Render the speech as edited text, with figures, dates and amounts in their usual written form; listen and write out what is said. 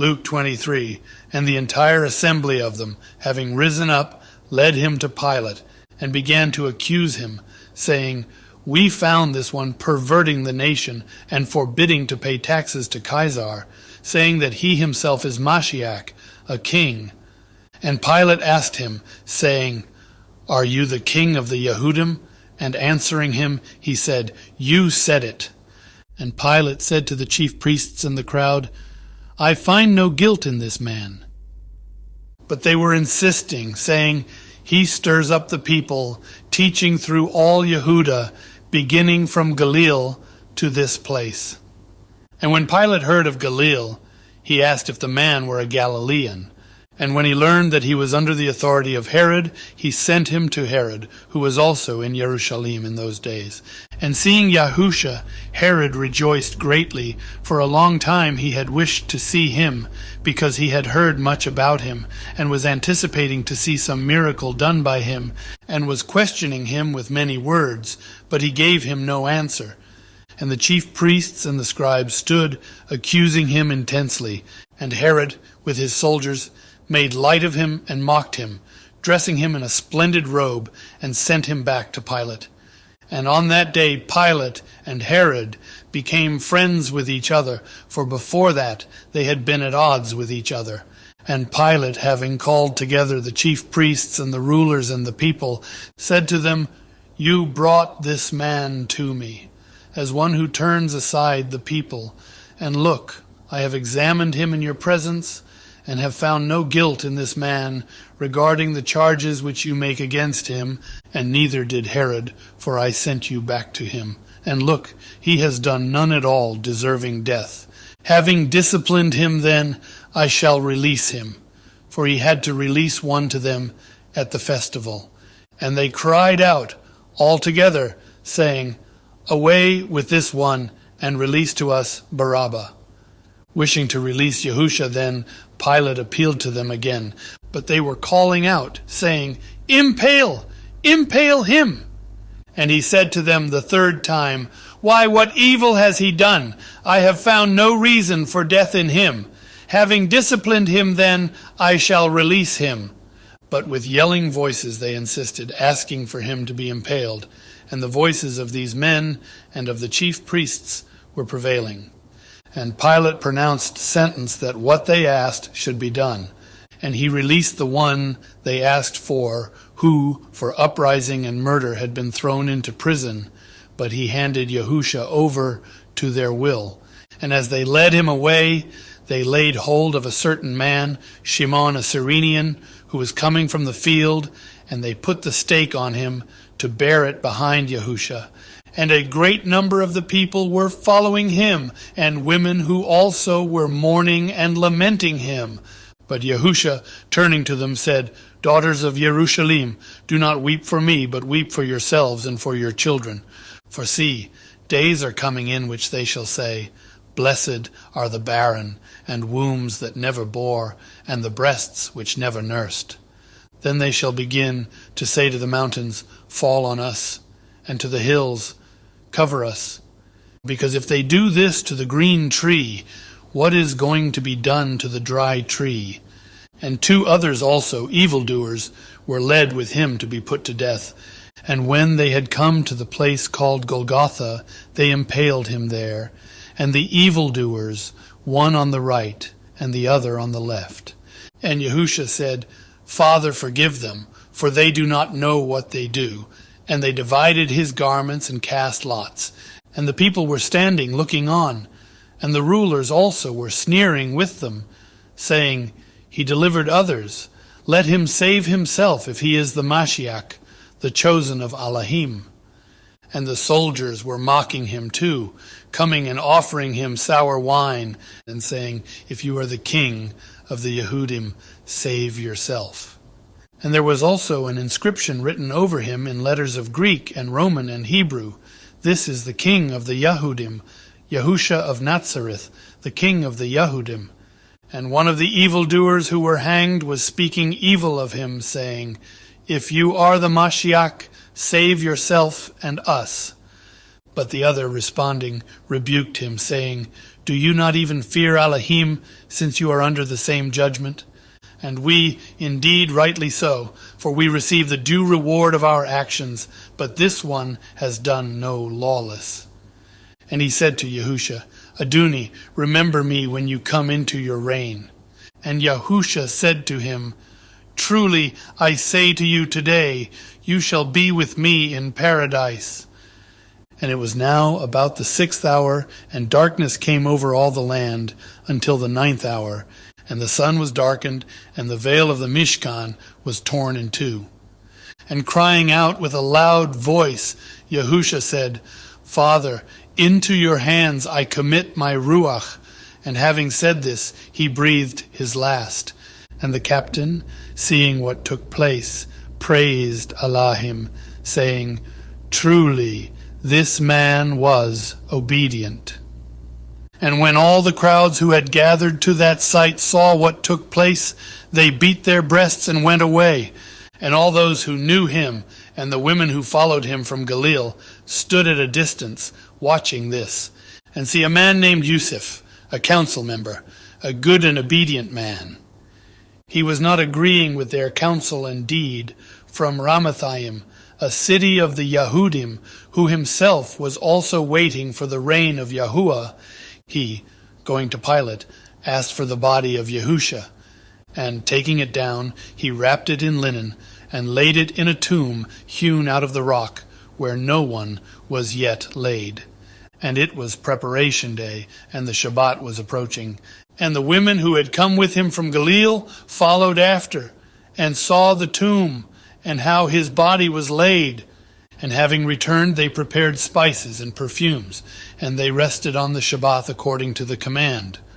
Luke 23. And the entire assembly of them, having risen up, led him to Pilate, and began to accuse him, saying, We found this one perverting the nation, and forbidding to pay taxes to Caesar, saying that he himself is Mashiach, a king. And Pilate asked him, saying, Are you the king of the Yehudim? And answering him, he said, You said it. And Pilate said to the chief priests and the crowd, I find no guilt in this man. But they were insisting, saying, He stirs up the people, teaching through all Yehudah, beginning from Galilee to this place. And when Pilate heard of Galilee, he asked if the man were a Galilean. And when he learned that he was under the authority of Herod, he sent him to Herod, who was also in Jerusalem in those days. And seeing Yahusha, Herod rejoiced greatly. For a long time he had wished to see him, because he had heard much about him, and was anticipating to see some miracle done by him, and was questioning him with many words, but he gave him no answer. And the chief priests and the scribes stood, accusing him intensely. And Herod, with his soldiers, made light of him and mocked him, dressing him in a splendid robe, and sent him back to Pilate. And on that day Pilate and Herod became friends with each other, for before that they had been at odds with each other. And Pilate, having called together the chief priests and the rulers and the people, said to them, You brought this man to me, as one who turns aside the people. And look, I have examined him in your presence, and have found no guilt in this man regarding the charges which you make against him, and neither did Herod, for I sent you back to him. And look, he has done none at all deserving death. Having disciplined him then, I shall release him. For he had to release one to them at the festival. And they cried out all together, saying, Away with this one, and release to us Barabbas. Wishing to release Yahusha then, Pilate appealed to them again, but they were calling out, saying, Impale! Impale him! And he said to them the third time, Why, what evil has he done? I have found no reason for death in him. Having disciplined him then, I shall release him. But with yelling voices they insisted, asking for him to be impaled. And the voices of these men and of the chief priests were prevailing. And Pilate pronounced sentence that what they asked should be done. And he released the one they asked for, who, for uprising and murder, had been thrown into prison. But he handed Yahusha over to their will. And as they led him away, they laid hold of a certain man, Shimon a Cyrenian, who was coming from the field, and they put the stake on him to bear it behind Yahusha. And a great number of the people were following him, and women who also were mourning and lamenting him. But Yahusha, turning to them, said, Daughters of Jerusalem, do not weep for me, but weep for yourselves and for your children. For see, days are coming in which they shall say, Blessed are the barren, and wombs that never bore, and the breasts which never nursed. Then they shall begin to say to the mountains, Fall on us, and to the hills, Cover us. Because if they do this to the green tree, what is going to be done to the dry tree? And 2 others also, evildoers, were led with him to be put to death. And when they had come to the place called Golgotha, they impaled him there. And the evildoers, one on the right and the other on the left. And Yahusha said, Father, forgive them, for they do not know what they do. And they divided his garments and cast lots. And the people were standing looking on. And the rulers also were sneering with them, saying, He delivered others. Let him save himself if he is the Mashiach, the chosen of Elohim. And the soldiers were mocking him too, coming and offering him sour wine, and saying, If you are the king of the Yehudim, save yourself. And there was also an inscription written over him in letters of Greek and Roman and Hebrew, This is the king of the Yehudim, Yahusha of Nazareth, the king of the Yehudim. And one of the evildoers who were hanged was speaking evil of him, saying, If you are the Mashiach, save yourself and us. But the other, responding, rebuked him, saying, Do you not even fear Elohim, since you are under the same judgment? And we, indeed, rightly so, for we receive the due reward of our actions, but this one has done no lawless. And he said to Yahusha, Agony, remember me when you come into your reign. And Yahusha said to him, Truly I say to you today, you shall be with me in paradise. And it was now about the 6th hour, and darkness came over all the land until the 9th hour, and the sun was darkened, and the veil of the Mishkan was torn in two. And crying out with a loud voice, Yahusha said, Father, into your hands I commit my Ruach. And having said this, he breathed his last. And the captain, seeing what took place, praised Elohim, saying, Truly, this man was obedient. And when all the crowds who had gathered to that sight saw what took place, they beat their breasts and went away. And all those who knew him and the women who followed him from Galilee stood at a distance, watching this. And see a man named Yusuf, a council member, a good and obedient man. He was not agreeing with their counsel and deed, from Ramathaim, a city of the Yahudim, who himself was also waiting for the reign of Yahuah. He, going to Pilate, asked for the body of Yahusha, and taking it down, he wrapped it in linen, and laid it in a tomb hewn out of the rock, where no one was yet laid. And it was preparation day, and the Shabbat was approaching. And the women who had come with him from Galilee followed after, and saw the tomb, and how his body was laid. And having returned, they prepared spices and perfumes, and they rested on the Shabbat according to the command.